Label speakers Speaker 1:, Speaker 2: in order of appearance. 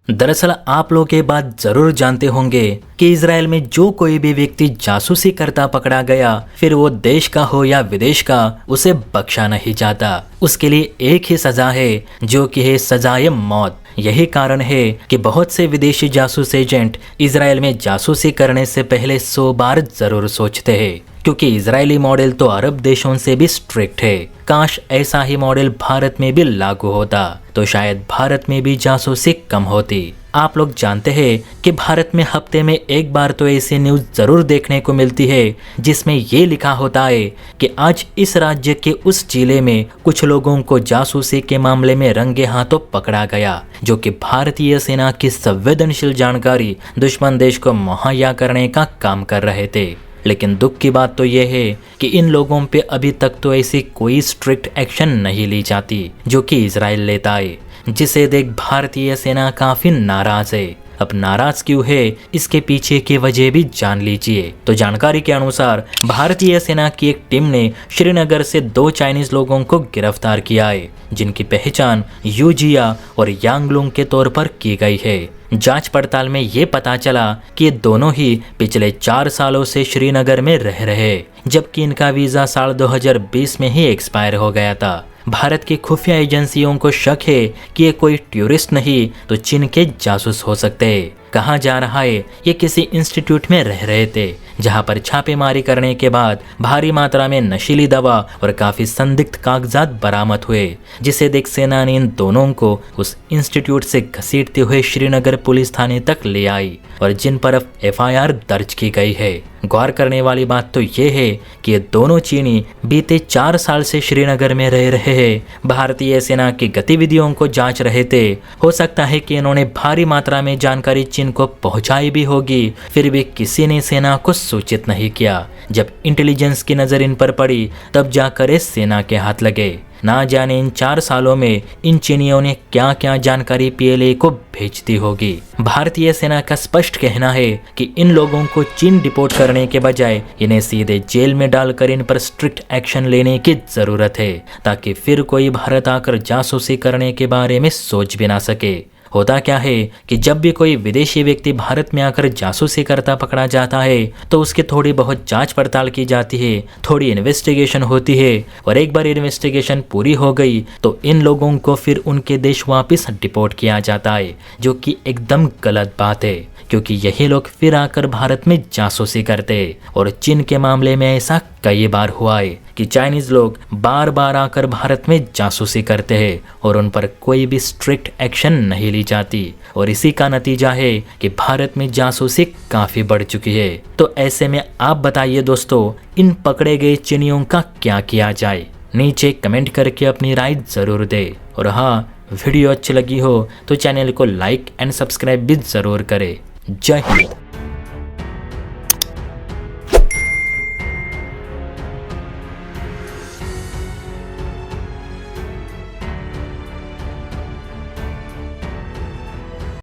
Speaker 1: दरअसल आप लोग ये बात जरूर जानते होंगे कि इजराइल में जो कोई भी व्यक्ति जासूसी करता पकड़ा गया, फिर वो देश का हो या विदेश का, उसे बख्शा नहीं जाता। उसके लिए एक ही सजा है, जो कि है सजाए मौत। यही कारण है कि बहुत से विदेशी जासूस एजेंट इजराइल में जासूसी करने से पहले 100 बार जरूर सोचते हैं, क्योंकि इजरायली मॉडल तो अरब देशों से भी स्ट्रिक्ट है। काश ऐसा ही मॉडल भारत में भी लागू होता तो शायद भारत में भी जासूसी कम होती। आप लोग जानते हैं कि भारत में हफ्ते में एक बार तो ऐसी न्यूज जरूर देखने को मिलती है जिसमें ये लिखा होता है कि आज इस राज्य के उस जिले में कुछ लोगों को जासूसी के मामले में रंगे हाथों पकड़ा गया, जो कि भारतीय सेना की संवेदनशील जानकारी दुश्मन देश को मुहैया करने का काम कर रहे थे। लेकिन दुख की बात तो यह है कि इन लोगों पे अभी तक तो ऐसी कोई स्ट्रिक्ट एक्शन नहीं ली जाती जो कि इजराइल लेता है, जिसे देख भारतीय सेना काफी नाराज है। अब नाराज क्यों है, इसके पीछे की वजह भी जान लीजिए। तो जानकारी के अनुसार भारतीय सेना की एक टीम ने श्रीनगर से 2 चाइनीज लोगों को गिरफ्तार किया है, जिनकी पहचान यूजिया और यांगलुंग के तौर पर की गई है। जांच पड़ताल में ये पता चला कि ये दोनों ही पिछले 4 सालों से श्रीनगर में रह रहे, जबकि इनका वीजा साल 2020 में ही एक्सपायर हो गया था। भारत की खुफिया एजेंसियों को शक है कि ये कोई टूरिस्ट नहीं तो चीन के जासूस हो सकते हैं। कहा जा रहा है ये किसी इंस्टीट्यूट में रह रहे थे, जहां पर छापेमारी करने के बाद भारी मात्रा में नशीली दवा और काफी संदिग्ध कागजात बरामद हुए, जिसे देख सेना ने इन दोनों को उस इंस्टीट्यूट से घसीटते हुए श्रीनगर पुलिस थाने तक ले आई और जिन पर FIR दर्ज की गई है। गौर करने वाली बात तो ये है कि ये दोनों चीनी बीते 4 साल से श्रीनगर में रह रहे हैं, भारतीय सेना की गतिविधियों को जांच रहे थे। हो सकता है कि इन्होंने भारी मात्रा में जानकारी चीन को पहुंचाई भी होगी, फिर भी किसी ने सेना को सूचित नहीं किया। जब इंटेलिजेंस की नजर इन पर पड़ी तब जाकर ये सेना के हाथ लगे। ना जाने इन 4 सालों में इन चीनियों ने क्या क्या जानकारी PLA को भेज दी होगी। भारतीय सेना का स्पष्ट कहना है कि इन लोगों को चीन डिपोर्ट करने के बजाय इन्हें सीधे जेल में डालकर इन पर स्ट्रिक्ट एक्शन लेने की जरूरत है, ताकि फिर कोई भारत आकर जासूसी करने के बारे में सोच भी ना सके। होता क्या है कि जब भी कोई विदेशी व्यक्ति भारत में आकर जासूसी करता पकड़ा जाता है तो उसकी थोड़ी बहुत जांच पड़ताल की जाती है, थोड़ी इन्वेस्टिगेशन होती है, और एक बार इन्वेस्टिगेशन पूरी हो गई तो इन लोगों को फिर उनके देश वापस डिपोर्ट किया जाता है, जो कि एकदम गलत बात है, क्योंकि यही लोग फिर आकर भारत में जासूसी करते हैं। और चीन के मामले में ऐसा कई बार हुआ है कि चाइनीज लोग बार बार आकर भारत में जासूसी करते हैं और उन पर कोई भी स्ट्रिक्ट एक्शन नहीं ली जाती, और इसी का नतीजा है कि भारत में जासूसी काफी बढ़ चुकी है। तो ऐसे में आप बताइए दोस्तों, इन पकड़े गए चीनियों का क्या किया जाए? नीचे कमेंट करके अपनी राय जरूर दे, और हाँ, वीडियो अच्छी लगी हो तो चैनल को लाइक एंड सब्सक्राइब भी जरूर करें। जय हिंद।